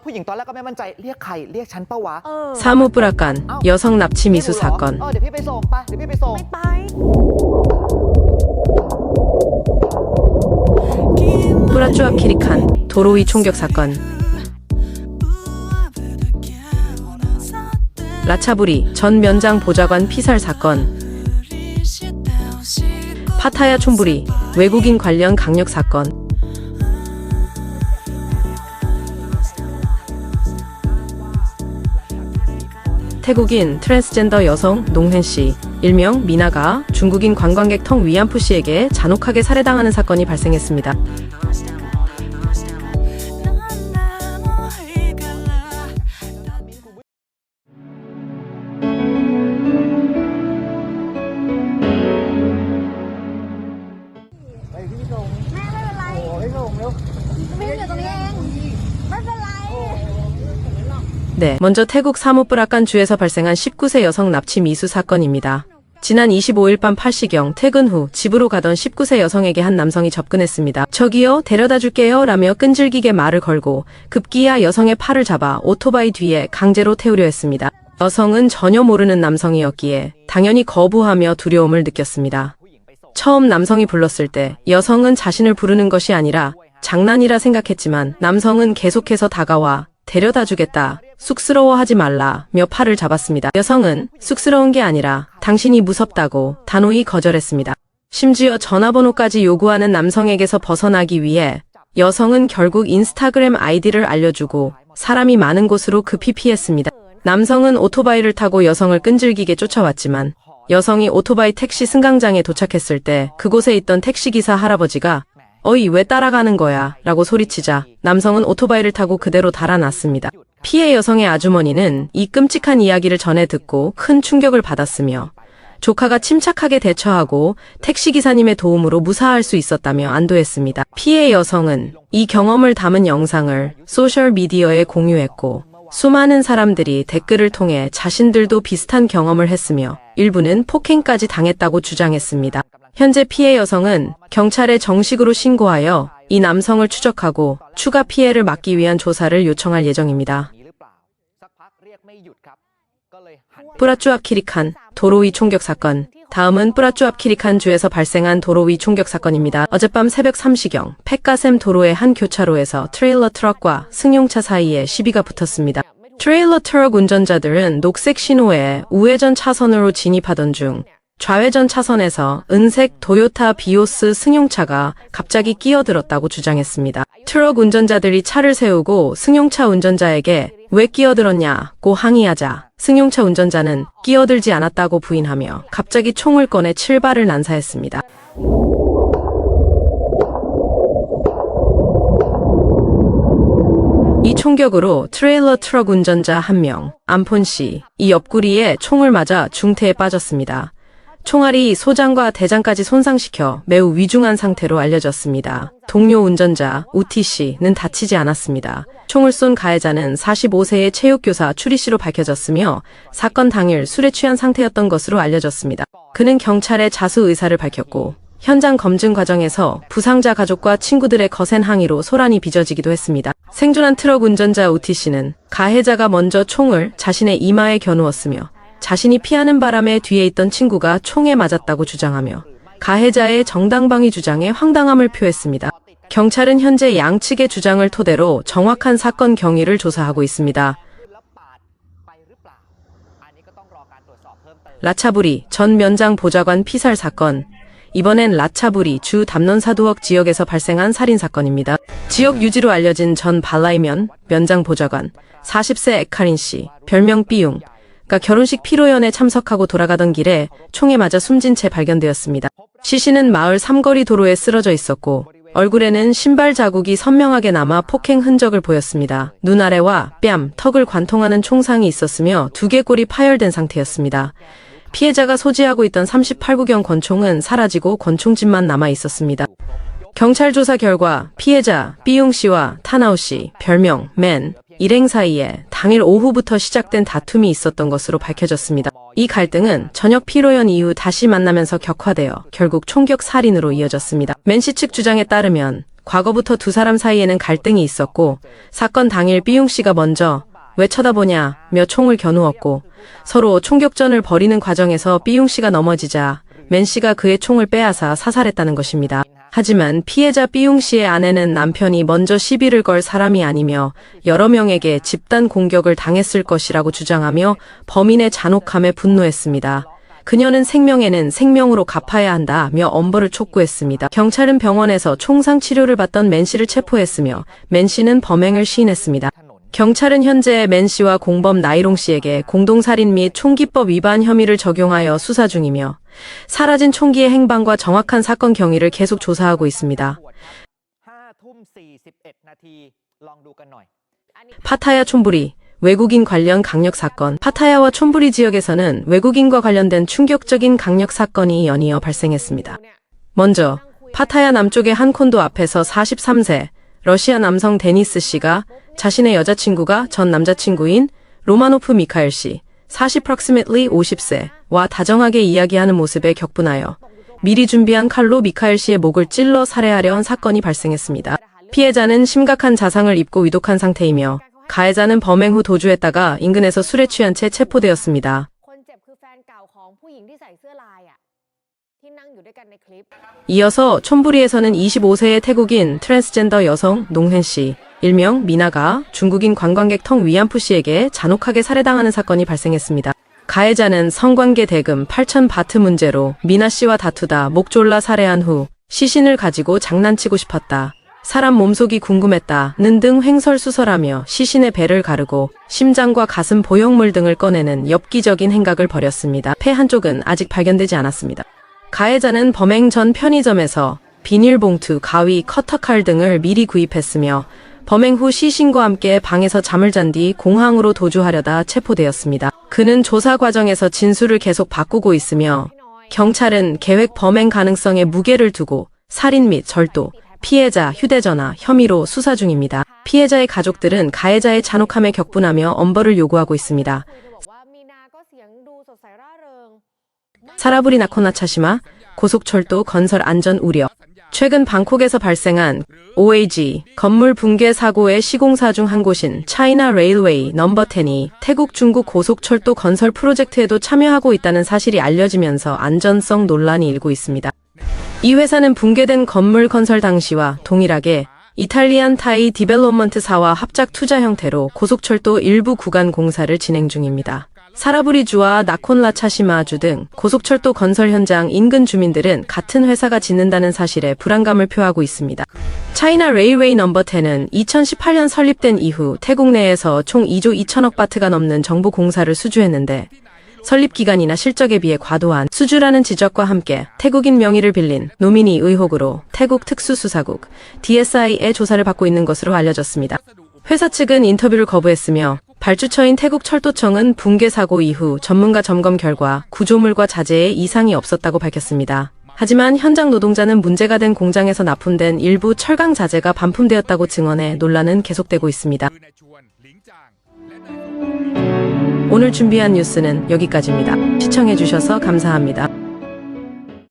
ผู้หญิงตอนแรกก็ไม่มั่นใจเรียกใครเรียกฉันปะวะ 사무 뿌락간 여성 납치 미수 사건. เดี๋ยวพี่ไปส่งไปเดี๋ยวพี่ไปส่ง ไม่ไป 뿌라쭈 앞 키리칸 도로 위 총격 사건. 라차부리 전 면장 보좌관 피살 사건. 파타야 촌부리 외국인 관련 강력 사건. 태국인 트랜스젠더 여성 농hen 씨, 일명 미나가 중국인 관광객 텅 위안프 씨에게 잔혹하게 살해당하는 사건이 발생했습니다. 네, 먼저 태국 사무 뿌락간 주에서 발생한 19세 여성 납치 미수 사건입니다. 지난 25일 밤 8시경 퇴근 후 집으로 가던 19세 여성에게 한 남성이 접근했습니다. 저기요, 데려다 줄게요 라며 끈질기게 말을 걸고 급기야 여성의 팔을 잡아 오토바이 뒤에 강제로 태우려 했습니다. 여성은 전혀 모르는 남성이었기에 당연히 거부하며 두려움을 느꼈습니다. 처음 남성이 불렀을 때 여성은 자신을 부르는 것이 아니라 장난이라 생각했지만 남성은 계속해서 다가와 데려다 주겠다, 쑥스러워하지 말라며 팔을 잡았습니다. 여성은 쑥스러운 게 아니라 당신이 무섭다고 단호히 거절했습니다. 심지어 전화번호까지 요구하는 남성에게서 벗어나기 위해 여성은 결국 인스타그램 아이디를 알려주고 사람이 많은 곳으로 급히 피했습니다. 남성은 오토바이를 타고 여성을 끈질기게 쫓아왔지만 여성이 오토바이 택시 승강장에 도착했을 때 그곳에 있던 택시기사 할아버지가 어이 왜 따라가는 거야 라고 소리치자 남성은 오토바이를 타고 그대로 달아났습니다. 피해 여성의 아주머니는 이 끔찍한 이야기를 전해 듣고 큰 충격을 받았으며 조카가 침착하게 대처하고 택시기사님의 도움으로 무사할 수 있었다며 안도했습니다. 피해 여성은 이 경험을 담은 영상을 소셜미디어에 공유했고 수많은 사람들이 댓글을 통해 자신들도 비슷한 경험을 했으며 일부는 폭행까지 당했다고 주장했습니다. 현재 피해 여성은 경찰에 정식으로 신고하여 이 남성을 추적하고 추가 피해를 막기 위한 조사를 요청할 예정입니다. 뿌라쭈 앞 키리칸 도로 위 총격 사건. 다음은 뿌라쭈 앞 키리칸 주에서 발생한 도로 위 총격 사건입니다. 어젯밤 새벽 3시경 팻가셈 도로의 한 교차로에서 트레일러 트럭과 승용차 사이에 시비가 붙었습니다. 트레일러 트럭 운전자들은 녹색 신호에 우회전 차선으로 진입하던 중 좌회전 차선에서 은색 도요타 비오스 승용차가 갑자기 끼어들었다고 주장했습니다. 트럭 운전자들이 차를 세우고 승용차 운전자에게 왜 끼어들었냐고 항의하자 승용차 운전자는 끼어들지 않았다고 부인하며 갑자기 총을 꺼내 7발을 난사했습니다. 이 총격으로 트레일러 트럭 운전자 1명, 안폰 씨, 이 옆구리에 총을 맞아 중태에 빠졌습니다. 총알이 소장과 대장까지 손상시켜 매우 위중한 상태로 알려졌습니다. 동료 운전자 우티 씨는 다치지 않았습니다. 총을 쏜 가해자는 45세의 체육교사 추리 씨로 밝혀졌으며 사건 당일 술에 취한 상태였던 것으로 알려졌습니다. 그는 경찰에 자수 의사를 밝혔고 현장 검증 과정에서 부상자 가족과 친구들의 거센 항의로 소란이 빚어지기도 했습니다. 생존한 트럭 운전자 우티 씨는 가해자가 먼저 총을 자신의 이마에 겨누었으며 자신이 피하는 바람에 뒤에 있던 친구가 총에 맞았다고 주장하며 가해자의 정당방위 주장에 황당함을 표했습니다. 경찰은 현재 양측의 주장을 토대로 정확한 사건 경위를 조사하고 있습니다. 라차부리 전 면장 보좌관 피살 사건. 이번엔 라차부리 주 담론사두억 지역에서 발생한 살인사건입니다. 지역 유지로 알려진 전 발라이면 면장 보좌관 40세 에카린 씨, 별명 삐용 가 결혼식 피로연에 참석하고 돌아가던 길에 총에 맞아 숨진 채 발견되었습니다. 시 씨는 마을 삼거리 도로에 쓰러져 있었고 얼굴에는 신발 자국이 선명하게 남아 폭행 흔적을 보였습니다. 눈 아래와 뺨, 턱을 관통하는 총상이 있었으며 두개골이 파열된 상태였습니다. 피해자가 소지하고 있던 38구경 권총은 사라지고 권총집만 남아 있었습니다. 경찰 조사 결과 피해자 삐용 씨와 타나오 씨, 별명 맨, 일행 사이에 당일 오후부터 시작된 다툼이 있었던 것으로 밝혀졌습니다. 이 갈등은 저녁 피로연 이후 다시 만나면서 격화되어 결국 총격 살인으로 이어졌습니다. 맨 씨 측 주장에 따르면 과거부터 두 사람 사이에는 갈등이 있었고 사건 당일 삐용 씨가 먼저 왜 쳐다보냐며 총을 겨누었고 서로 총격전을 벌이는 과정에서 삐용 씨가 넘어지자 맨 씨가 그의 총을 빼앗아 사살했다는 것입니다. 하지만 피해자 삐용 씨의 아내는 남편이 먼저 시비를 걸 사람이 아니며 여러 명에게 집단 공격을 당했을 것이라고 주장하며 범인의 잔혹함에 분노했습니다. 그녀는 생명에는 생명으로 갚아야 한다며 엄벌을 촉구했습니다. 경찰은 병원에서 총상 치료를 받던 맨 씨를 체포했으며 맨 씨는 범행을 시인했습니다. 경찰은 현재 맨 씨와 공범 나이롱 씨에게 공동살인 및 총기법 위반 혐의를 적용하여 수사 중이며 사라진 총기의 행방과 정확한 사건 경위를 계속 조사하고 있습니다. 파타야 촌부리 외국인 관련 강력 사건. 파타야와 촌부리 지역에서는 외국인과 관련된 충격적인 강력 사건이 연이어 발생했습니다. 먼저 파타야 남쪽의 한 콘도 앞에서 43세 러시아 남성 데니스 씨가 자신의 여자친구가 전 남자친구인 로마노프 미카엘 씨, 50세와 다정하게 이야기하는 모습에 격분하여 미리 준비한 칼로 미카엘 씨의 목을 찔러 살해하려 한 사건이 발생했습니다. 피해자는 심각한 자상을 입고 위독한 상태이며 가해자는 범행 후 도주했다가 인근에서 술에 취한 채 체포되었습니다. 이어서 촌부리에서는 25세의 태국인 트랜스젠더 여성 농hen 씨, 일명 미나가 중국인 관광객 텅 위안푸 씨에게 잔혹하게 살해당하는 사건이 발생했습니다. 가해자는 성관계 대금 8,000바트 문제로 미나 씨와 다투다 목 졸라 살해한 후 시신을 가지고 장난치고 싶었다. 사람 몸속이 궁금했다는 등 횡설수설하며 시신의 배를 가르고 심장과 가슴 보형물 등을 꺼내는 엽기적인 행각을 벌였습니다. 폐 한쪽은 아직 발견되지 않았습니다. 가해자는 범행 전 편의점에서 비닐봉투, 가위, 커터칼 등을 미리 구입했으며 범행 후 시신과 함께 방에서 잠을 잔 뒤 공항으로 도주하려다 체포되었습니다. 그는 조사 과정에서 진술을 계속 바꾸고 있으며 경찰은 계획 범행 가능성에 무게를 두고 살인 및 절도, 피해자 휴대전화 혐의로 수사 중입니다. 피해자의 가족들은 가해자의 잔혹함에 격분하며 엄벌을 요구하고 있습니다. 사라부리 나콘나차시마 고속철도 건설 안전 우려. 최근 방콕에서 발생한 OAG 건물 붕괴 사고의 시공사 중 한 곳인 차이나 레일웨이 넘버 10이 태국 중국 고속철도 건설 프로젝트에도 참여하고 있다는 사실이 알려지면서 안전성 논란이 일고 있습니다. 이 회사는 붕괴된 건물 건설 당시와 동일하게 이탈리안 타이 디벨롭먼트사와 합작 투자 형태로 고속철도 일부 구간 공사를 진행 중입니다. 사라부리주와 나콘라차시마주 등 고속철도 건설 현장 인근 주민들은 같은 회사가 짓는다는 사실에 불안감을 표하고 있습니다. 차이나 레일웨이 넘버 10은 2018년 설립된 이후 태국 내에서 총 2조 2천억 바트가 넘는 정부 공사를 수주했는데 설립 기간이나 실적에 비해 과도한 수주라는 지적과 함께 태국인 명의를 빌린 노미니 의혹으로 태국 특수수사국 DSI의 조사를 받고 있는 것으로 알려졌습니다. 회사 측은 인터뷰를 거부했으며 발주처인 태국철도청은 붕괴 사고 이후 전문가 점검 결과 구조물과 자재에 이상이 없었다고 밝혔습니다. 하지만 현장 노동자는 문제가 된 공장에서 납품된 일부 철강 자재가 반품되었다고 증언해 논란은 계속되고 있습니다. 오늘 준비한 뉴스는 여기까지입니다. 시청해주셔서 감사합니다.